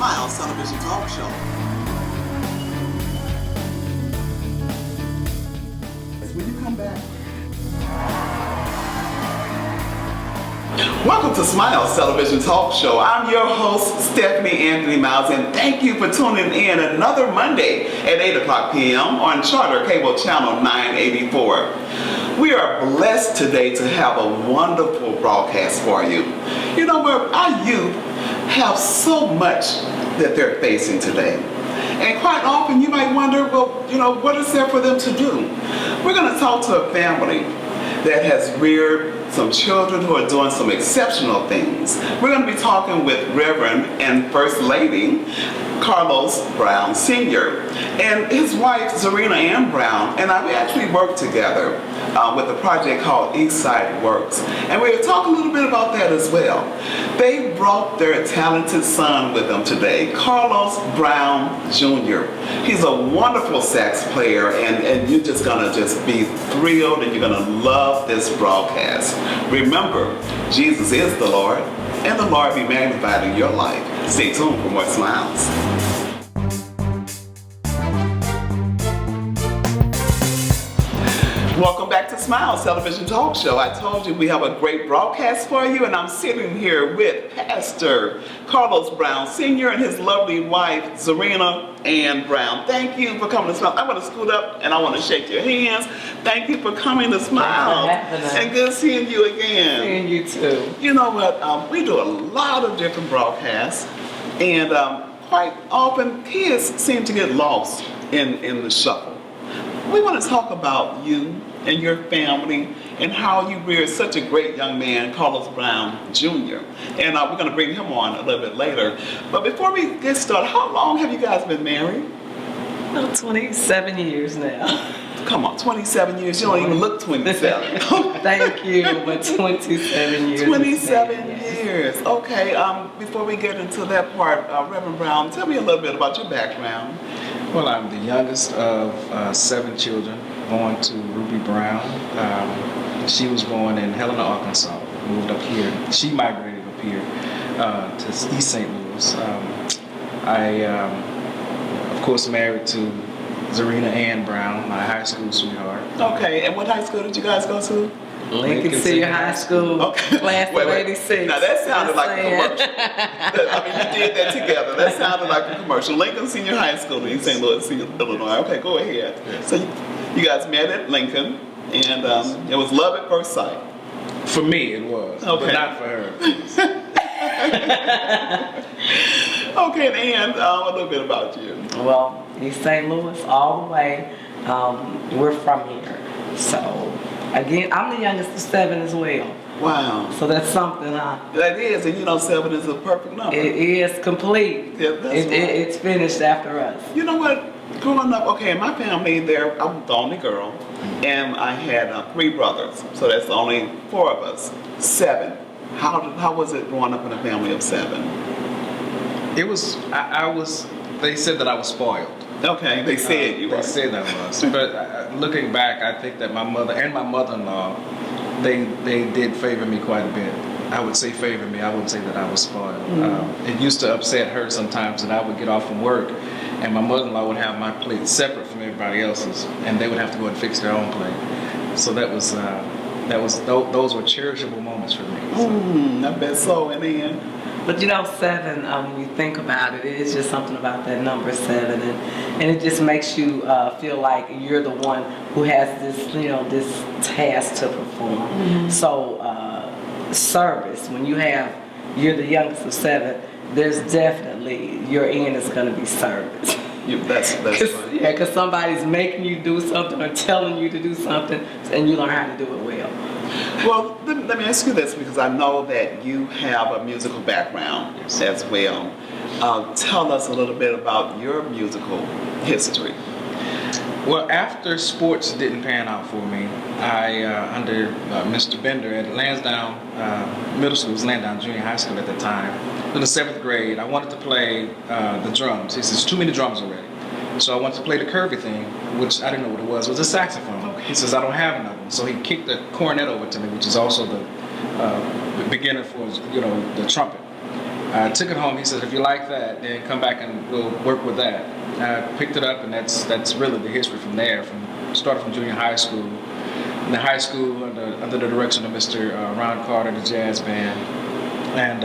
Smiles Television Talk Show. Will you come back? Welcome to Smiles Television Talk Show. I'm your host, Stephanie Anthony Miles, and thank you for tuning in another Monday at 8 o'clock p.m. on Charter Cable Channel 984. We are blessed today to have a wonderful broadcast for you. You know, our youth have so much that they're facing today. And quite often you might wonder, well, you know, what is there for them to do? We're going to talk to a family that has reared some children who are doing some exceptional things. We're going to be talking with Reverend and First Lady Carlos Brown Sr. and his wife Zarina Ann Brown, and we actually work together with a project called Eastside Works, and we're going to talk a little bit about that as well. They brought their talented son with them today, Carlos Brown Jr. He's a wonderful sax player, and you're just going to be thrilled, and you're going to love this broadcast. Remember, Jesus is the Lord, and the Lord be magnified in your life. Stay tuned for more smiles. Welcome back to Smiles Television Talk Show. I told you we have a great broadcast for you, and I'm sitting here with Pastor Carlos Brown Sr. and his lovely wife, Zarina Ann Brown. Thank you for coming to Smiles. I'm going to scoot up and I want to shake your hands. Thank you for coming to Smiles. And good seeing you again. Seeing you too. You know what? We do a lot of different broadcasts, and quite often kids seem to get lost in the shuffle. We want to talk about you and your family and how you reared such a great young man, Carlos Brown Jr. And we're going to bring him on a little bit later. But before we get started, how long have you guys been married? Well, 27 years now. Come on, 27 years. You don't even look 27. Thank you, but 27 years. 27 years. Okay, before we get into that part, Reverend Brown, tell me a little bit about your background. Well, I'm the youngest of 7 children, born to Ruby Brown. She was born in Helena, Arkansas, moved up here. She migrated up here to East St. Louis. I, of course, married to Zarina Ann Brown, my high school sweetheart. Okay, and what high school did you guys go to? Lincoln Senior High School, okay. class of 86. Now that sounded like a commercial. I mean, you did that together. That sounded like a commercial. Lincoln Senior High School in St. Louis, Illinois. Okay, go ahead. Yes. So you guys met at Lincoln, and it was love at first sight. For me, it was, but not for her. Okay, and a little bit about you. Well, East St. Louis, all the way. We're from here. So, again, I'm the youngest of 7 as well. Wow. So that's something, huh? That is, and you know 7 is a perfect number. It is complete. Yeah, that's right. It's finished after us. You know what? Growing up, okay, in my family, I'm the only girl, and I had 3 brothers, so that's only 4 of us. 7. How was it growing up in a family of 7? It was, they said that I was spoiled. Okay, they said you were. They said I was. But looking back, I think that my mother and my mother-in-law, they did favor me quite a bit. I would say favor me. I wouldn't say that I was spoiled. It used to upset her sometimes that I would get off from work and my mother-in-law would have my plate separate from everybody else's, and they would have to go and fix their own plate. So those were cherishable moments for me. So. I bet so. And then, but you know, 7, when you think about it, it's just something about that number 7, and it just makes you feel like you're the one who has this, you know, this task to perform. So, service, when you're the youngest of 7, there's definitely, your end is going to be service. That's right. Yeah, because somebody's making you do something or telling you to do something, and you learn how to do it well. Well, let me ask you this, because I know that you have a musical background as well. Tell us a little bit about your musical history. Well, after sports didn't pan out for me, I, under Mr. Bender at Lansdowne Middle School, it was Lansdowne Junior High School at the time, in the 7th grade, I wanted to play the drums. He says, too many drums already. So I wanted to play the curvy thing, which I didn't know what it was. It was a saxophone. Okay. He says, I don't have another one. So he kicked the cornet over to me, which is also the beginner for, you know, the trumpet. I took it home. He said, if you like that, then come back and we'll work with that. I picked it up, and that's really the history from there. Started from junior high school. In the high school, under the direction of Mr. Ron Carter, the jazz band, and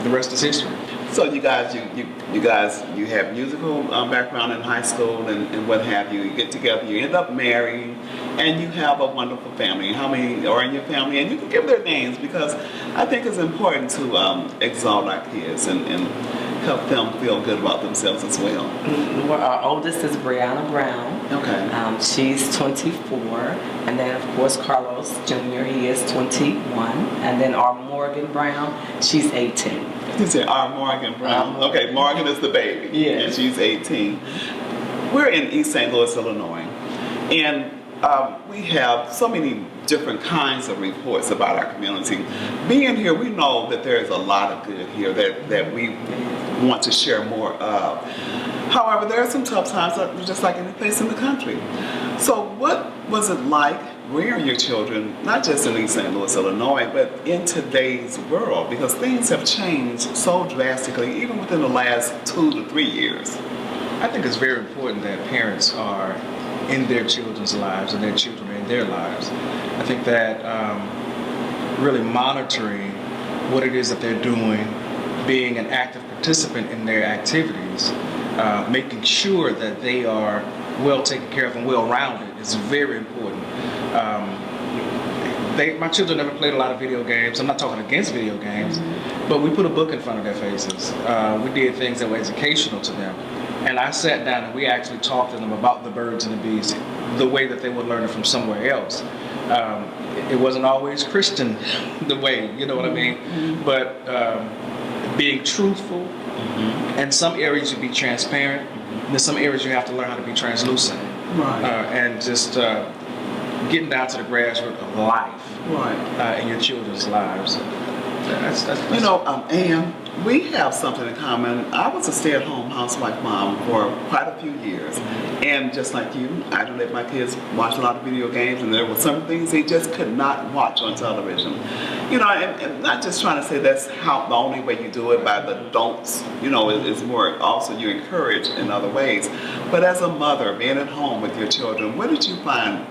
the rest is history. So you guys, you have musical background in high school and what have you. You get together, you end up married, and you have a wonderful family. How many are in your family? And you can give their names, because I think it's important to exalt our kids and help them feel good about themselves as well. Well, our oldest is Brianna Brown. Okay. She's 24, and then of course Carlos Jr. He is 21, and then our Morgan Brown, she's 18. You said our Morgan Brown. Okay, Morgan is the baby. Yes. And she's 18. We're in East St. Louis, Illinois, and we have so many different kinds of reports about our community. Being here, we know that there is a lot of good here that we want to share more of. However, there are some tough times, just like any place in the country. So what was it like rearing your children, not just in East St. Louis, Illinois, but in today's world? Because things have changed so drastically, even within the last 2 to 3 years. I think it's very important that parents are in their children's lives and their children are in their lives. I think that really monitoring what it is that they're doing, being an active participant in their activities, making sure that they are well taken care of and well-rounded is very important. My children never played a lot of video games. I'm not talking against video games, but we put a book in front of their faces. We did things that were educational to them. And I sat down and we actually talked to them about the birds and the bees the way that they would learn it from somewhere else. It wasn't always Christian the way, you know what I mean? But being truthful, and some areas you be transparent, and in some areas you have to learn how to be translucent. Right. And just getting down to the grassroots of life, Right. in your children's lives. That's You know, Ann, we have something in common. I was a stay-at-home housewife mom for quite a few years. And just like you, I didn't let my kids watch a lot of video games, and there were some things they just could not watch on television. You know, and not just trying to say that's how the only way you do it, by the don'ts. You know, it's more also you encourage in other ways. But as a mother, being at home with your children, what did you find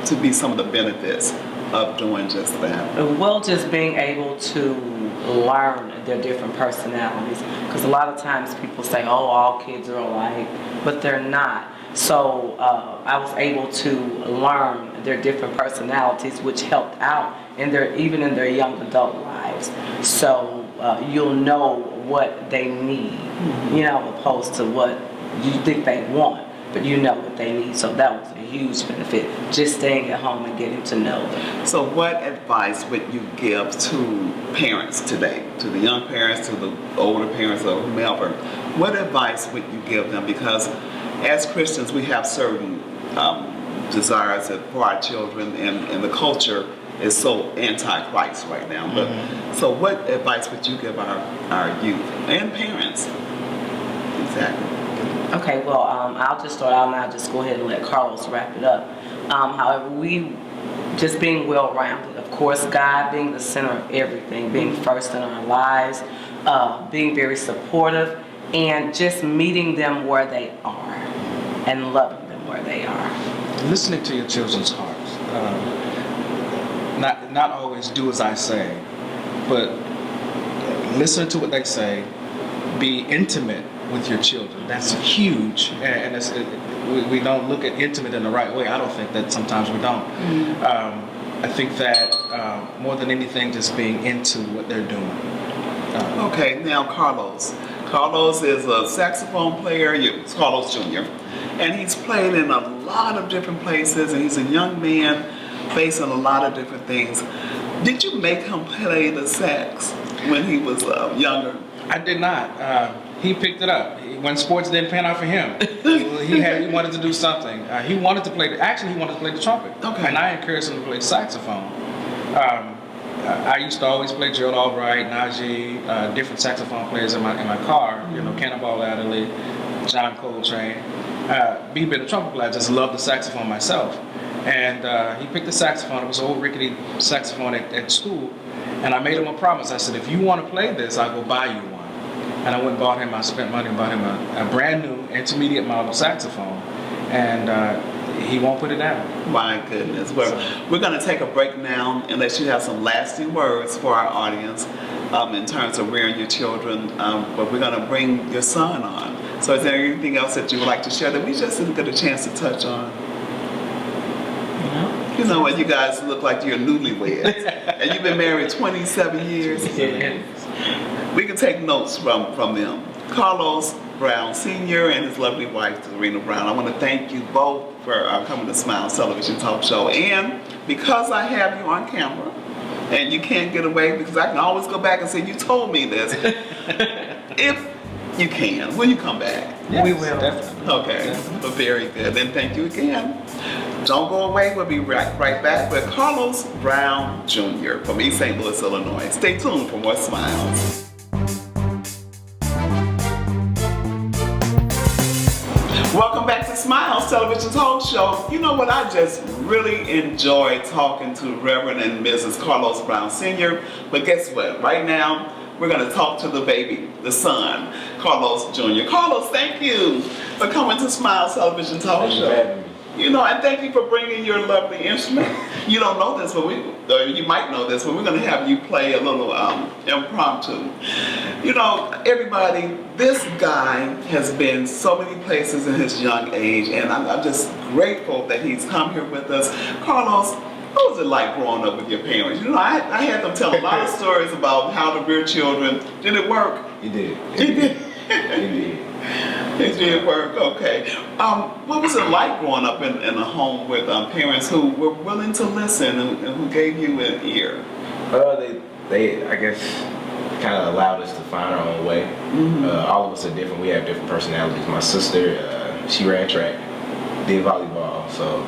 to be some of the benefits of doing just that? Well, just being able to learn their different personalities, because a lot of times people say, oh, all kids are alike, but they're not. So I was able to learn their different personalities, which helped out even in their young adult lives. So you'll know what they need, you know, opposed to what you think they want, but you know what they need. So that was a huge benefit, just staying at home and getting to know them. So what advice would you give to parents today, to the young parents, to the older parents, or whomever? What advice would you give them? Because as Christians, we have certain desires for our children, and the culture is so anti-Christ right now. But so what advice would you give our youth and parents? Exactly. Okay, well, I'll just start out and I'll just go ahead and let Carlos wrap it up. However, we just being well-rounded, of course, God being the center of everything, being first in our lives, being very supportive, and just meeting them where they are and loving them where they are. Listening to your children's hearts. Not always do as I say, but listen to what they say. Be intimate with your children. That's huge, and we don't look at intimate in the right way. I don't think that sometimes we don't. I think that more than anything, just being into what they're doing. Okay, now Carlos. Carlos is a saxophone player. It's Carlos Jr. And he's played in a lot of different places, and he's a young man facing a lot of different things. Did you make him play the sax when he was younger? I did not. He picked it up. When sports didn't pan out for him, he wanted to do something. He wanted to play the trumpet. Okay. And I encouraged him to play the saxophone. I used to always play Gerald Albright, Najee, different saxophone players in my car. You know, Cannonball Adderley, John Coltrane. Me being a trumpet player, I just loved the saxophone myself. And he picked the saxophone. It was an old rickety saxophone at school. And I made him a promise. I said, if you want to play this, I'll go buy you one. And I went and bought him, I spent money and bought him a brand new intermediate model saxophone. And he won't put it down. My goodness. Well, we're going to take a break now unless you have some lasting words for our audience in terms of rearing your children. But we're going to bring your son on. So is there anything else that you would like to share that we just didn't get a chance to touch on? No. You know what, you guys look like you're newlyweds. And you've been married 27 years. We can take notes from them. Carlos Brown Sr. and his lovely wife, Serena Brown. I want to thank you both for coming to Smiles Television Talk Show. And because I have you on camera, and you can't get away, because I can always go back and say, you told me this. If you can, will you come back? Yes, We will. Definitely. Okay, well, very good. Then thank you again. Don't go away. We'll be right back with Carlos Brown Jr. from East St. Louis, Illinois. Stay tuned for more Smiles. Welcome back to Smiles Television Talk Show. You know what? I just really enjoy talking to Reverend and Mrs. Carlos Brown Sr. But guess what? Right now, we're going to talk to the baby, the son, Carlos Jr. Carlos, thank you for coming to Smiles Television Talk Show. You know, and thank you for bringing your lovely instrument. You don't know this, but you might know this, but we're going to have you play a little impromptu. You know, everybody, this guy has been so many places in his young age, and I'm just grateful that he's come here with us. Carlos, what was it like growing up with your parents? You know, I had them tell a lot of stories about how to rear children. Did it work? It did. It did. It did. It did work, okay. What was it like growing up in a home with parents who were willing to listen and who gave you an ear? They I guess, kind of allowed us to find our own way. Mm-hmm. All of us are different. We have different personalities. My sister, she ran track, did volleyball, so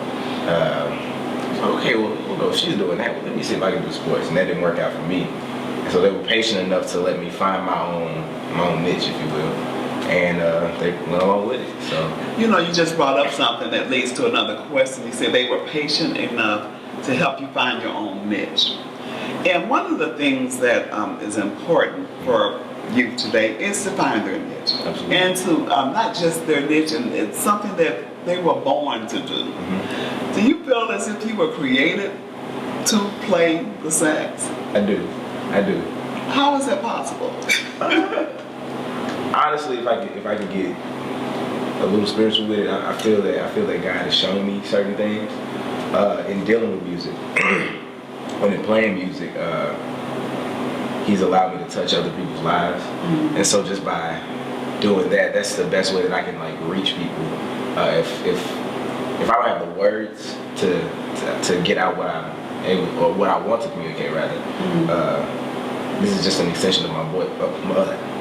okay, we'll go. If she's doing that, well, let me see if I can do sports, and that didn't work out for me. And so they were patient enough to let me find my own niche, if you will. And they went along with it. So You know, you just brought up something that leads to another question. You said they were patient enough to help you find your own niche. And one of the things that is important for youth today is to find their niche. Absolutely. And to not just their niche, and it's something that they were born to do. Mm-hmm. Do you feel as if you were created to play the sax? I do. How is that possible? Honestly, if I could get a little spiritual with it, I feel that God has shown me certain things in dealing with music. When in playing music, He's allowed me to touch other people's lives, and so just by doing that, that's the best way that I can like reach people. If I don't have the words to get out what I'm able, or what I want to communicate rather, this is just an extension of my voice.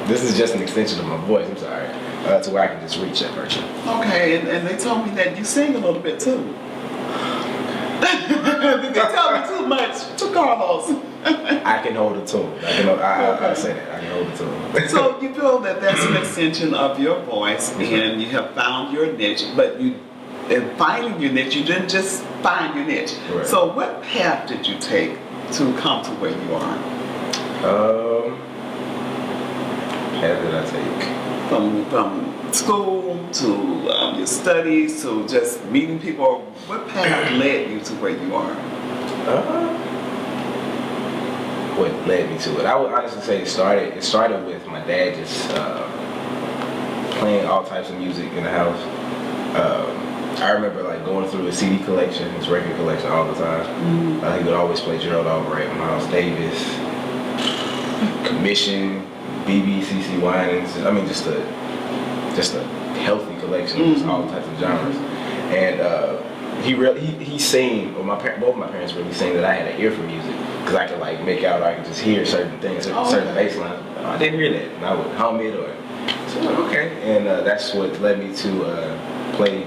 This is just an extension of my voice. I'm sorry, to where I can just reach that person. Okay, and they told me that you sing a little bit too. Did they tell me too much to Carlos? I can hold a tune. I say that. I can hold a tune. So you feel that that's an extension of your voice, and you have found your niche, but in finding your niche, you didn't just find your niche. Correct. So what path did you take to come to where you are? Path did I take? From school to your studies to just meeting people, what path led you to where you are? What led me to it? I would honestly say it started with my dad just playing all types of music in the house. I remember like going through his CD collection, his record collection all the time. He would always play Gerald Albright, Miles Davis, Commission, BBC Winans. I mean, just a healthy collection of just all types of genres. And he sang, or both my parents really sang that I had an ear for music, because I could like make out, or I could just hear certain things, certain bass lines. Oh, I didn't hear that, and I would hum it, or so I'm like, okay. And that's what led me to play,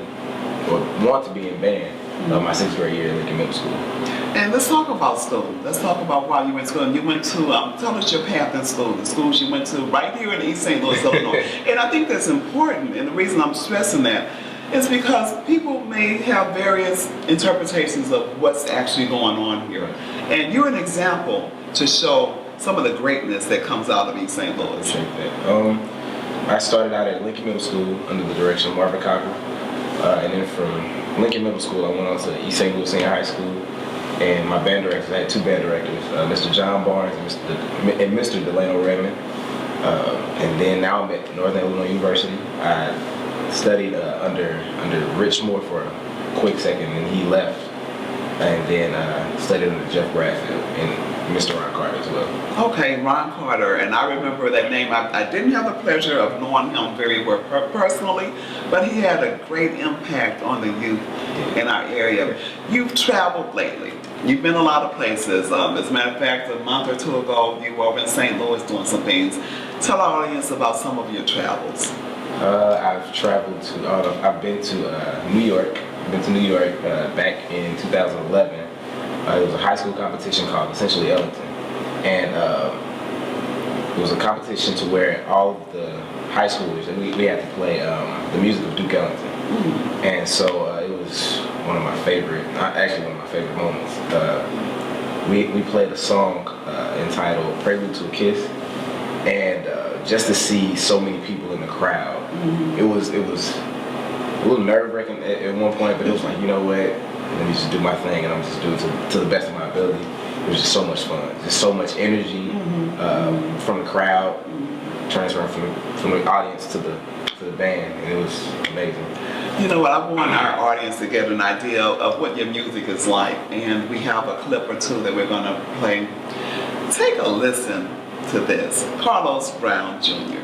or want to be in band. My 6th grade year in Lincoln Middle School. And let's talk about school. Let's talk about why you went to school. And you went to, tell us your path in school, the schools you went to right here in East St. Louis, Illinois. And I think that's important, and the reason I'm stressing that, is because people may have various interpretations of what's actually going on here. And you're an example to show some of the greatness that comes out of East St. Louis. Appreciate that. I started out at Lincoln Middle School under the direction of Marvin Cocker. And then from Lincoln Middle School, I went on to East St. Louis Senior High School. And my band directors, I had two band directors, Mr. John Barnes and Mr. Delano Redmond. And then now I'm at Northern Illinois University. I studied under Rich Moore for a quick second, and he left. And then studied under Jeff Bradfield and Mr. Ron Carter as well. Okay, Ron Carter, and I remember that name. I didn't have the pleasure of knowing him very well personally, but he had a great impact on the youth in our area. You've traveled lately. You've been a lot of places. As a matter of fact, a month or two ago, you were over in St. Louis doing some things. Tell our audience about some of your travels. I've traveled to, I've been to New York. I've been to New York back in 2011. It was a high school competition called Essentially Ellington. And it was a competition to where all of the high schoolers, and we had to play the music of Duke Ellington. And so it was one of my favorite, actually one of my favorite moments. We played a song entitled Prelude to a Kiss. And just to see so many people in the crowd, it was a little nerve-wracking at one point, but it was like, you know what, let me just do my thing and I'm just do it to the best of my ability. It was just so much fun, just so much energy from the crowd, transferring from the audience to the band, and it was amazing. You know what, I want our audience to get an idea of what your music is like, and we have a clip or two that we're going to play. Take a listen to this. Carlos Brown Jr.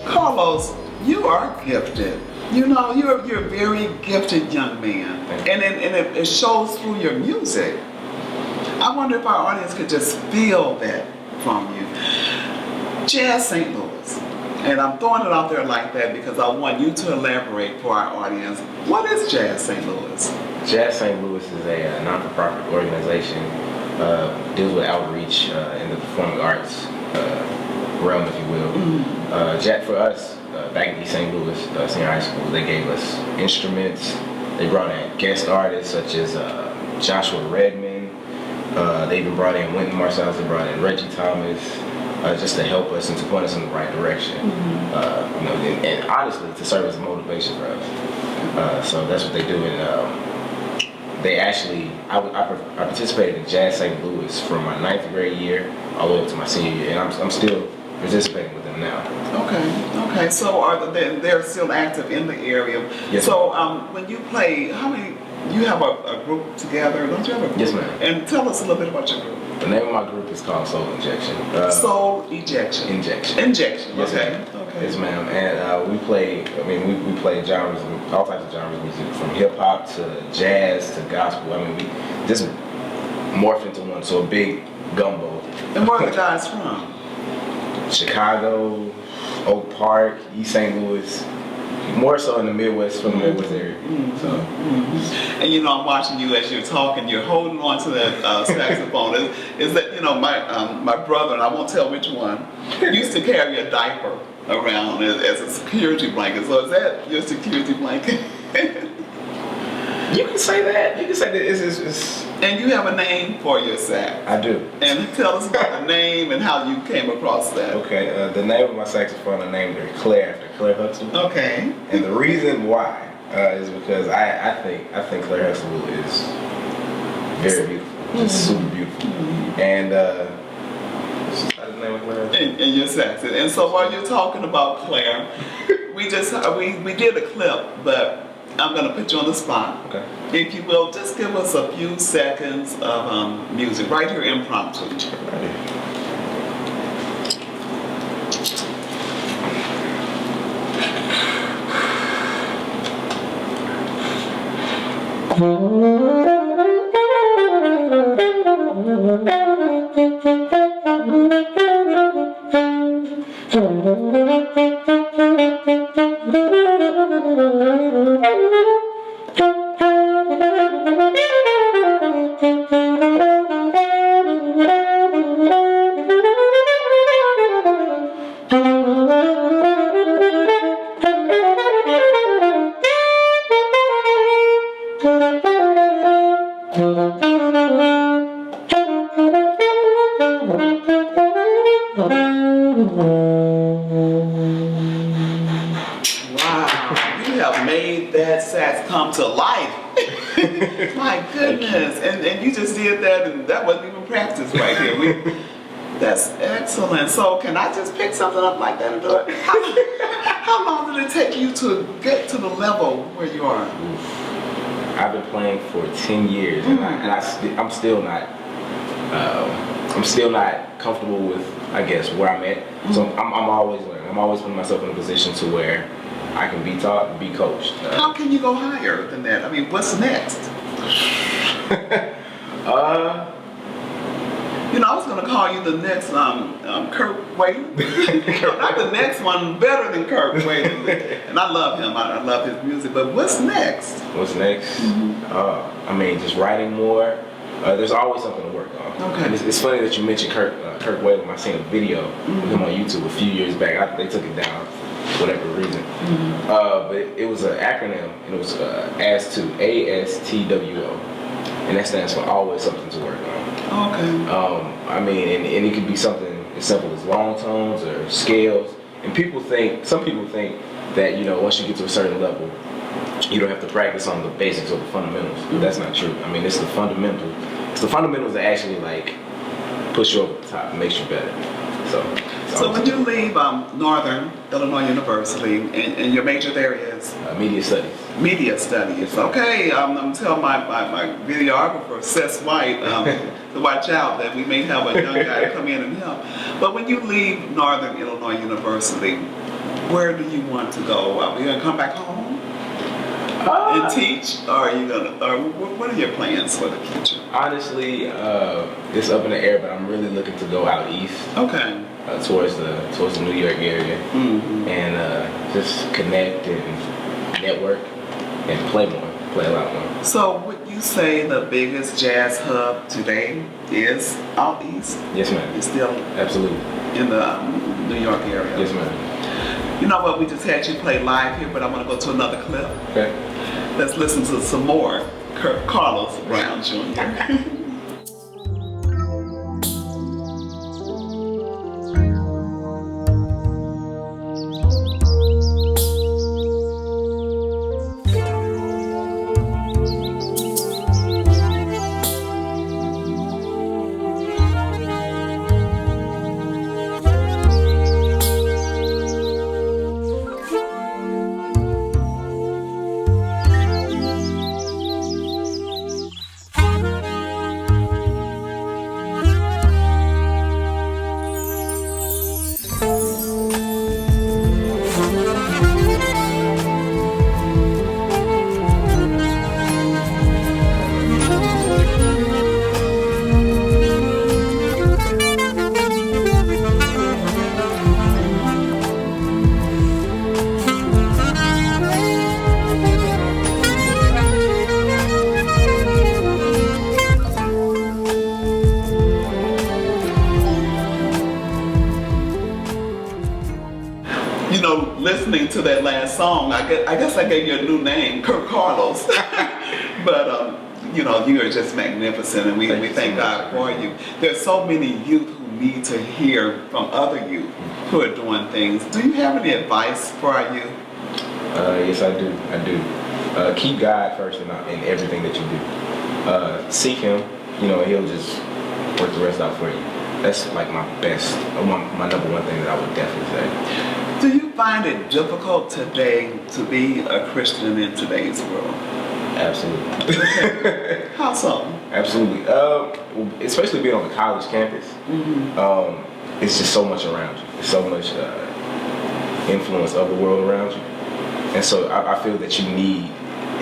Carlos, you are gifted. You know, you're a very gifted young man, and it shows through your music. I wonder if our audience could just feel that from you. Jazz St. Louis, and I'm throwing it out there like that because I want you to elaborate for our audience. What is Jazz St. Louis? Jazz St. Louis is a non-for-profit organization, deals with outreach in the performing arts realm, if you will. For us, back in East St. Louis Senior High School, they gave us instruments. They brought in guest artists such as Joshua Redman. They even brought in Wynton Marsalis. They brought in Reggie Thomas, just to help us and to point us in the right direction. And honestly, to serve as a motivation for us. So that's what they do. And they actually, I participated in Jazz St. Louis from my 9th grade year all the way up to my senior year, and I'm still participating with them now. Okay. So they're still active in the area. Yes. So when you play, how many? You have a group together, don't you have a group? Yes, ma'am. And tell us a little bit about your group. The name of my group is called Soul Injection. Soul Ejection. Injection. Injection. Yes, Okay. ma'am. Yes, ma'am. And we play. I mean, we play genres, all types of genres of music, from hip hop to jazz to gospel. I mean, we just morph into one. So a big gumbo. And where are the guys from? Chicago, Oak Park, East St. Louis. More so in the Midwest, from the Midwest area. So. And you know, I'm watching you as you're talking. You're holding on to that saxophone. Is that, you know, my brother, and I won't tell which one, used to carry a diaper around as a security blanket. So is that your security blanket? You can say that. You can say that. It's And you have a name for your sax. I do. And tell us about the name and how you came across that. Okay. The name of my saxophone, I named her Claire after Claire Huxtable. Okay. And the reason why is because I think Claire Huxtable is very beautiful, just super beautiful. And the name of Claire. And your sax. And so while you're talking about Claire, we did a clip, but I'm going to put you on the spot. Okay. If you will, just give us a few seconds of music, right here, impromptu. Wow, you have made that sax come to life. My goodness, and you just did that, and that wasn't even practice right here. That's excellent. So can I just pick something up like that and do it? How long did it take you to get to the level where you are? I've been playing for 10 years, and I'm still not. I'm still not comfortable with, I guess, where I'm at. So I'm always learning. I'm always putting myself in a position to where I can be taught and be coached. How can you go higher than that? I mean, what's next? You know, I was gonna call you the next Kirk Whaley. Not the next one, better than Kirk Whaley. And I love him. I love his music. But what's next? What's next? I mean, just writing more. There's always something to work on. Okay. And it's funny that you mentioned Kirk Whaley. I seen a video with him on YouTube a few years back. They took it down for whatever reason. But it was an acronym, and it was ASTWO. And that stands for always something to work on. Okay. I mean, and it could be something as simple as long tones or scales. And some people think that, you know, once you get to a certain level, you don't have to practice on the basics or the fundamentals. But that's not true. I mean, it's the fundamentals. It's the fundamentals that actually, like, push you over the top and makes you better. So when you leave Northern Illinois University, and your major there is? Media studies. Media studies. Okay, I'm telling my videographer, Ceasaron White, to watch out that we may have a young guy come in and help. But when you leave Northern Illinois University, where do you want to go? Are you going to come back home and teach? Or are you going to, or what are your plans for the future? Honestly, it's up in the air, but I'm really looking to go out east. Okay. Towards the New York area, and just connect and network and play a lot more. So would you say the biggest jazz hub today is out east? Yes, ma'am. It's still Absolutely. in the New York area? Yes, ma'am. You know what, we just had you play live here, but I want to go to another clip. Okay. Let's listen to some more Carlos Brown Jr. You know, listening to that last song, I guess I gave you a new name, Kirk Carlos. But, you know, you are just magnificent, and we thank God for you. There's so many youth who need to hear from other youth who are doing things. Do you have any advice for our youth? Yes, I do. Keep God first in everything that you do. Seek Him, you know, and He'll just work the rest out for you. That's like my number one thing that I would definitely say. Do you find it difficult today to be a Christian in today's world? Absolutely. How so? Absolutely. Especially being on the college campus, it's just so much around you. There's so much influence of the world around you. And so I feel that you need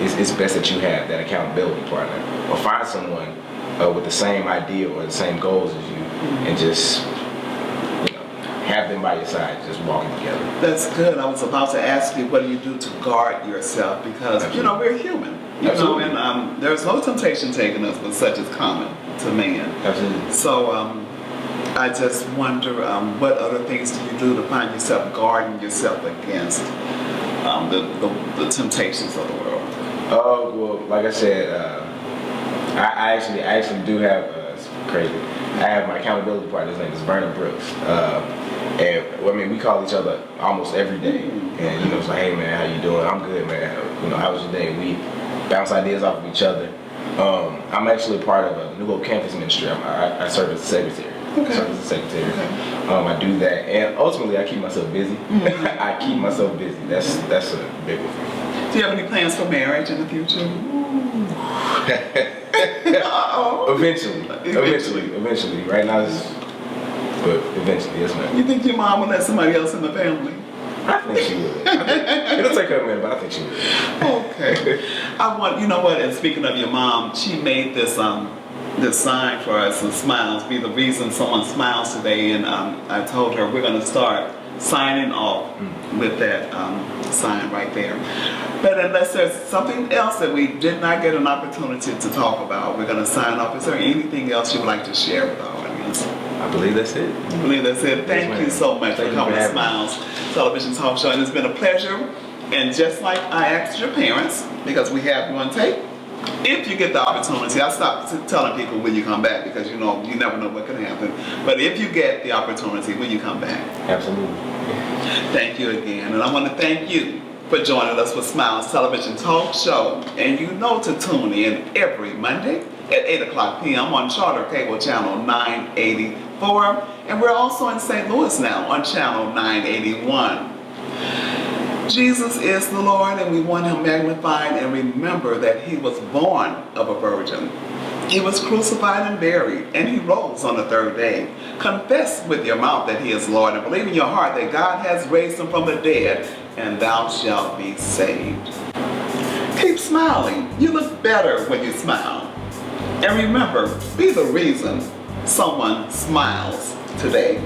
it's best that you have that accountability partner, or find someone with the same idea or the same goals as you, and just have them by your side, just walking together. That's good. I was about to ask you, what do you do to guard yourself? Because we're human, Absolutely. and there's no temptation taking us, but such is common to man. Absolutely. So I just wonder, what other things do you do to find yourself guarding yourself against the temptations of the world? Oh, well, like I said, I actually do have, it's crazy, I have my accountability partner. His name is Vernon Brooks. And I mean, we call each other almost every day. And it's like, hey man, how you doing? I'm good, man. How was your day? We bounce ideas off of each other. I'm actually part of a New Hope campus ministry. I serve as a secretary. Okay. I serve as a secretary. Okay. I do that, and ultimately, I keep myself busy. I keep myself busy. That's a big one for me. Do you have any plans for marriage in the future? Eventually. Right now, but eventually, yes, ma'am. You think your mom will let somebody else in the family? I think she will. It'll take her a minute, but I think she will. Okay. You know what? And speaking of your mom, she made this sign for us, and smiles be the reason someone smiles today. And I told her we're going to start signing off with that sign right there. But unless there's something else that we did not get an opportunity to talk about, we're going to sign off. Is there anything else you'd like to share with our audience? I believe that's it. I believe that's it. Thank you so much for coming to Smiles Television Talk Show. And it's been a pleasure. And just like I asked your parents, because we have you on tape, if you get the opportunity, I stopped telling people when you come back, because you never know what can happen. But if you get the opportunity, when you come back. Absolutely. Thank you again. And I want to thank you for joining us for Smiles Television Talk Show. And to tune in every Monday at 8 o'clock p.m. on Charter Cable Channel 984. And we're also in St. Louis now on Channel 981. Jesus is the Lord, and we want him magnified, and remember that he was born of a virgin. He was crucified and buried, and he rose on the third day. Confess with your mouth that he is Lord, and believe in your heart that God has raised him from the dead, and thou shalt be saved. Keep smiling. You look better when you smile. And remember, be the reason someone smiles today.